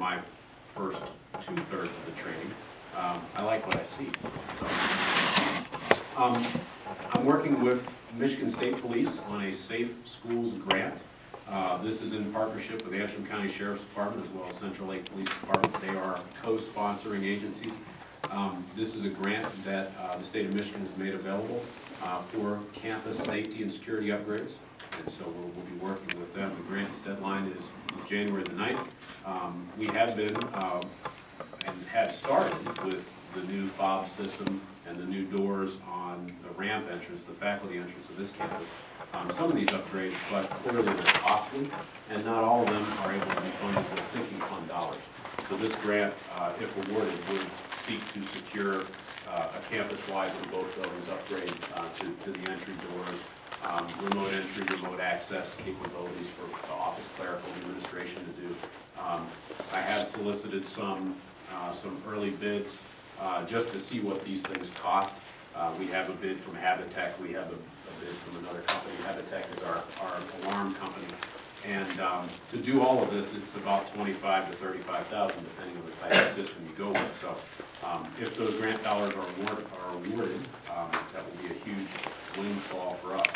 my first 2/3 of the training. I like what I see. So, I'm working with Michigan State Police on a Safe Schools grant. This is in partnership with Antrim County Sheriff's Department as well as Central Lake Police Department. They are co-sponsoring agencies. This is a grant that the state of Michigan has made available for campus safety and security upgrades. And so we'll be working with them. The grant's deadline is January the 9th. We have been and have started with the new fob system and the new doors on the ramp entrance, the faculty entrance of this campus. Some of these upgrades, but clearly they're costly, and not all of them are able to be funded with sinking fund dollars. So this grant, if awarded, would seek to secure a campus-wide for both buildings upgrade to the entry doors, remote entry, remote access capabilities for the office clerical administration to do. I have solicited some early bids just to see what these things cost. We have a bid from Habitech. We have a bid from another company. Habitech is our alarm company. And to do all of this, it's about $25,000 to $35,000, depending on the type of system you go with. So if those grant dollars are awarded, that will be a huge windfall for us.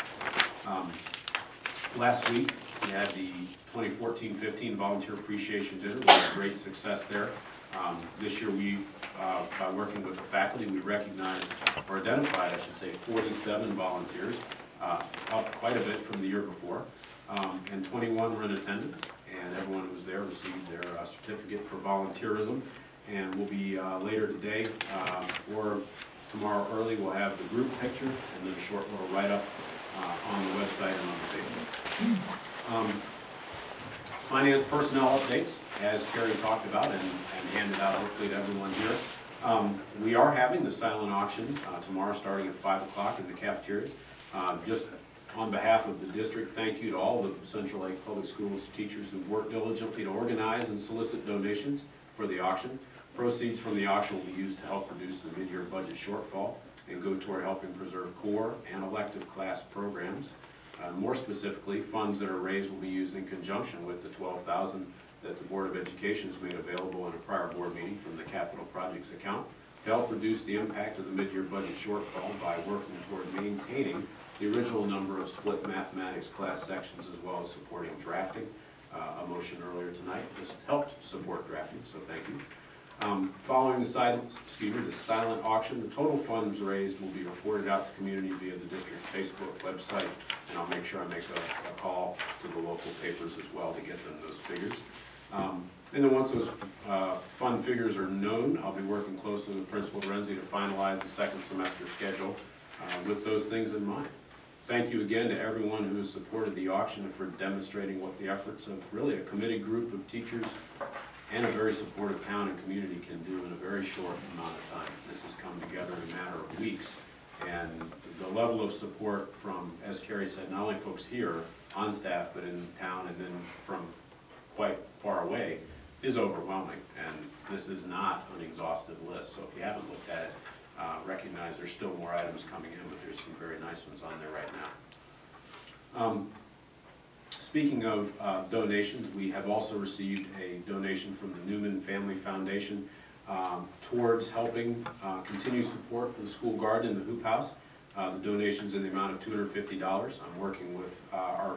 Last week, we had the 2014-15 Volunteer Appreciation Dinner. We had great success there. This year, by working with the faculty, we recognized, or identified, I should say, 47 volunteers, up quite a bit from the year before. And 21 were in attendance, and everyone who was there received their certificate for volunteerism. And we'll be later today or tomorrow early, we'll have the group picture and then a short little write-up on the website and on the Facebook. Finance personnel updates, as Carrie talked about and handed out hopefully to everyone here. We are having the silent auction tomorrow starting at 5 o'clock in the cafeteria. Just on behalf of the district, thank you to all the Central Lake Public Schools teachers who worked diligently to organize and solicit donations for the auction. Proceeds from the auction will be used to help reduce the mid-year budget shortfall and go toward helping preserve core and elective class programs. More specifically, funds that are raised will be used in conjunction with the $12,000 that the Board of Education has made available in a prior board meeting from the capital projects account to help reduce the impact of the mid-year budget shortfall by working toward maintaining the original number of split mathematics class sections as well as supporting drafting. A motion earlier tonight just helped support drafting, so thank you. Following the silent auction, the total funds raised will be reported out to community via the district Facebook website, and I'll make sure I make a call to the local papers as well to get them those figures. And then once those fund figures are known, I'll be working closely with Principal Renzi to finalize the second semester schedule with those things in mind. Thank you again to everyone who has supported the auction and for demonstrating what the efforts of really a committed group of teachers and a very supportive town and community can do in a very short amount of time. This has come together in a matter of weeks, and the level of support from, as Carrie said, not only folks here on staff, but in town and then from quite far away, is overwhelming. And this is not an exhaustive list, so if you haven't looked at it, recognize there's still more items coming in, but there's some very nice ones on there right now. Speaking of donations, we have also received a donation from the Newman Family Foundation towards helping continue support for the school garden and the hoop house. The donation's in the amount of $250. I'm working with our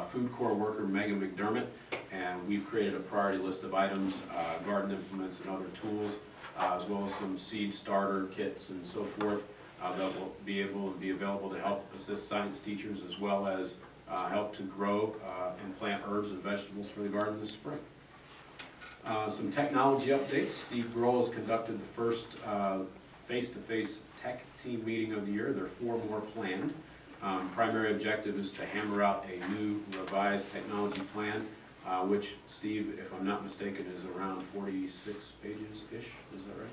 food corps worker, Megan McDermott, and we've created a priority list of items, garden implements and other tools, as well as some seed starter kits and so forth that will be available to help assist science teachers as well as help to grow and plant herbs and vegetables for the garden this spring. Some technology updates. Steve Grohl has conducted the first face-to-face tech team meeting of the year. There are 4 more planned. Primary objective is to hammer out a new revised technology plan, which, Steve, if I'm not mistaken, is around 46 pages-ish. Is that right?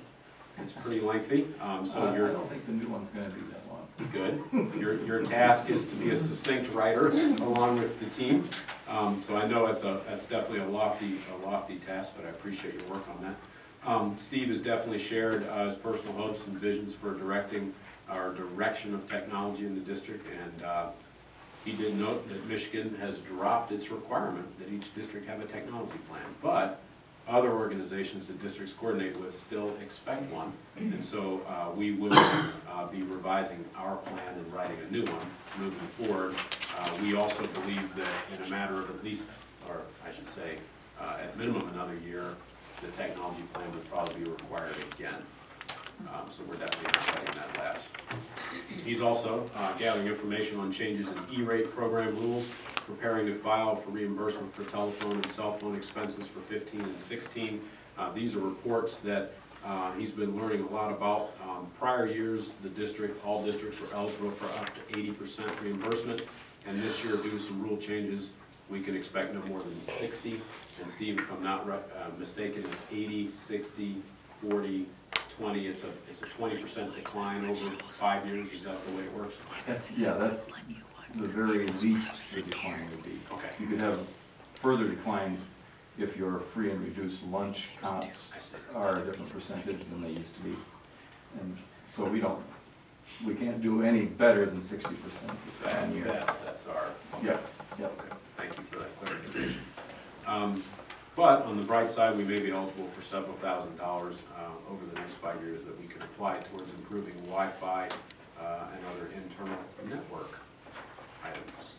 It's pretty lengthy. I don't think the new one's going to be that long. Good. Your task is to be a succinct writer along with the team. So I know that's definitely a lofty task, but I appreciate your work on that. Steve has definitely shared his personal hopes and visions for directing our direction of technology in the district, and he did note that Michigan has dropped its requirement that each district have a technology plan, but other organizations that districts coordinate with still expect one. And so we will be revising our plan and writing a new one moving forward. We also believe that in a matter of at least, or I should say, at minimum another year, the technology plan would probably be required again. So we're definitely not letting that last. He's also gathering information on changes in E-rate program rules, preparing a file for reimbursement for telephone and cell phone expenses for 15 and 16. These are reports that he's been learning a lot about. Prior years, all districts were eligible for up to 80% reimbursement, and this year, due to some rule changes, we can expect no more than 60. And Steve, if I'm not mistaken, it's 80, 60, 40, 20. It's a 20% decline over 5 years. Is that the way it works? Yeah, that's the very least the decline would be. Okay. You could have further declines if your free and reduced lunch counts are a different percentage than they used to be. And so we can't do any better than 60% this At year. best, that's our. Yeah, yeah. Okay, thank you for that clarification. But on the bright side, we may be eligible for several $1,000s over the next 5 years that we can apply towards improving Wi-Fi and other internal network items.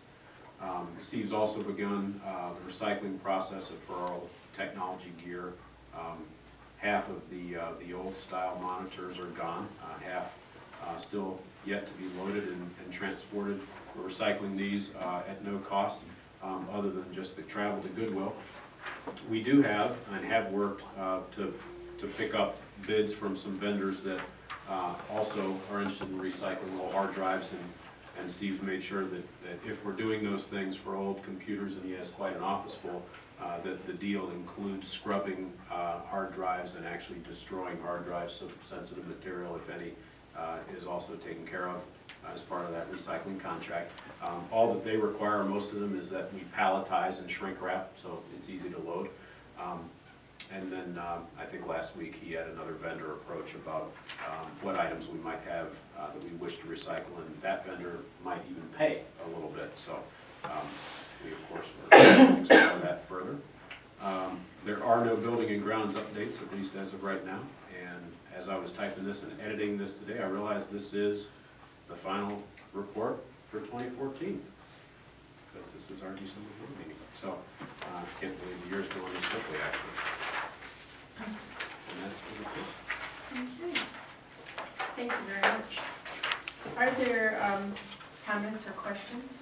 Steve's also begun the recycling process for our technology gear. Half of the old style monitors are gone, half still yet to be loaded and transported. We're recycling these at no cost other than just the travel to Goodwill. We do have and have worked to pick up bids from some vendors that also are interested in recycling old hard drives, and Steve's made sure that if we're doing those things for old computers, and he has quite an office full, that the deal includes scrubbing hard drives and actually destroying hard drives, so sensitive material, if any, is also taken care of as part of that recycling contract. All that they require, most of them, is that we palletize and shrink wrap, so it's easy to load. And then I think last week he had another vendor approach about what items we might have that we wish to recycle, and that vendor might even pay a little bit. So we, of course, will explore that further. There are no building and grounds updates, at least as of right now. And as I was typing this and editing this today, I realized this is the final report for 2014, because this is our December board meeting. So I can't believe the year's going this quickly, actually. And that's the report. Okay. Thank you very much. Are there comments or questions?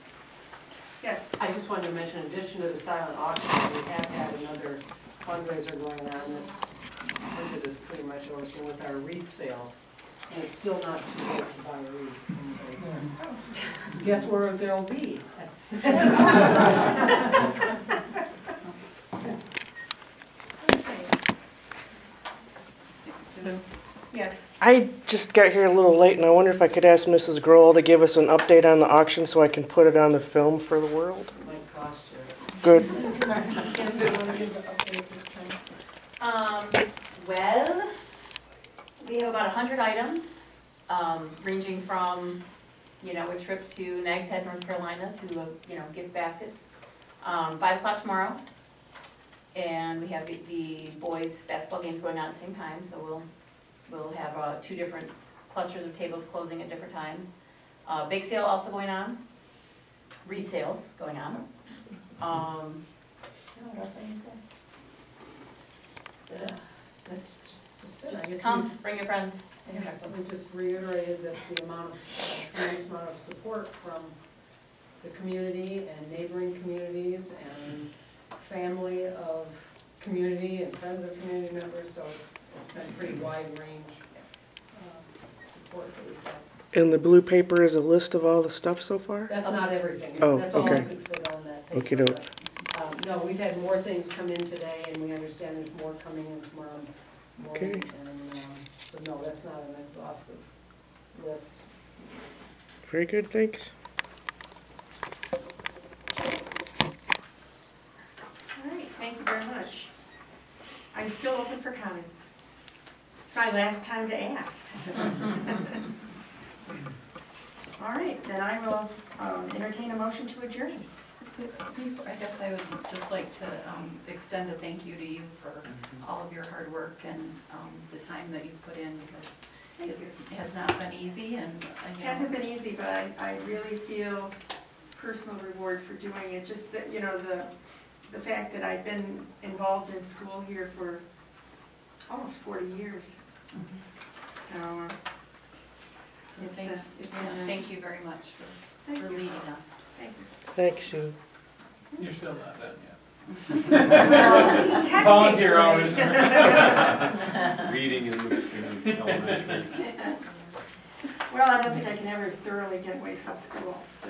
Yes. I just wanted to mention, in addition to the silent auction, we have had another fundraiser going on that Bridget is pretty much overseeing with our wreath sales. And it's still not too late to buy a wreath. Guess where they'll be? Yes. I just got here a little late, and I wonder if I could ask Mrs. Grohl to give us an update on the auction so I can put it on the film for the world. Might cost you. Good. Kim, do you want to give the update this time? Well, we have about 100 items, ranging from, a trip to Nags Head, North Carolina to, gift baskets. 5 o'clock tomorrow, and we have the boys' basketball games going on at the same time, so we'll have 2 different clusters of tables closing at different times. Bake sale also going on, wreath sales going on. What else did I say? That's just it. I guess Just come, bring your friends. we just reiterated that the amount of, tremendous amount of support from the community and neighboring communities and family of community and friends of community members, so it's been pretty wide range support that we've got. In the blue paper is a list of all the stuff so far? That's not everything. Oh, That's all I okay. could fit on that paper. Okey-doke. but, no, we've had more things come in today, and we understand there's more coming in tomorrow morning. Okay. And, so no, that's not an exhaustive list. Very good, thanks. All right, thank you very much. I'm still open for comments. It's my last time to ask. So. All right, then I will entertain a motion to adjourn. So, I guess I would just like to extend a thank you to you for all of your hard work and the time that you've put in, because it has not been easy, and It hasn't been easy, but I really feel personal reward for doing it. Just that, you know, the fact that I've been involved in school here for almost 40 years. So, So it's thank, it's yeah, been thank nice. you very much Thank for you. leading us. Thank you. Thanks, Sue. You're still not done yet. Technically. Volunteer hours. Reading in the elementary. Well, I don't think I can ever thoroughly get away from school, so.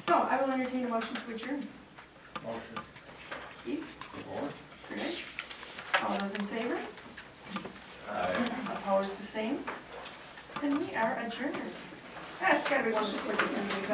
So I will entertain a motion to adjourn. Motion. Keith, Support. Greg, all those in favor? Opposed, the same? Then we are adjourned. That's gotta be one of the quickest meetings I've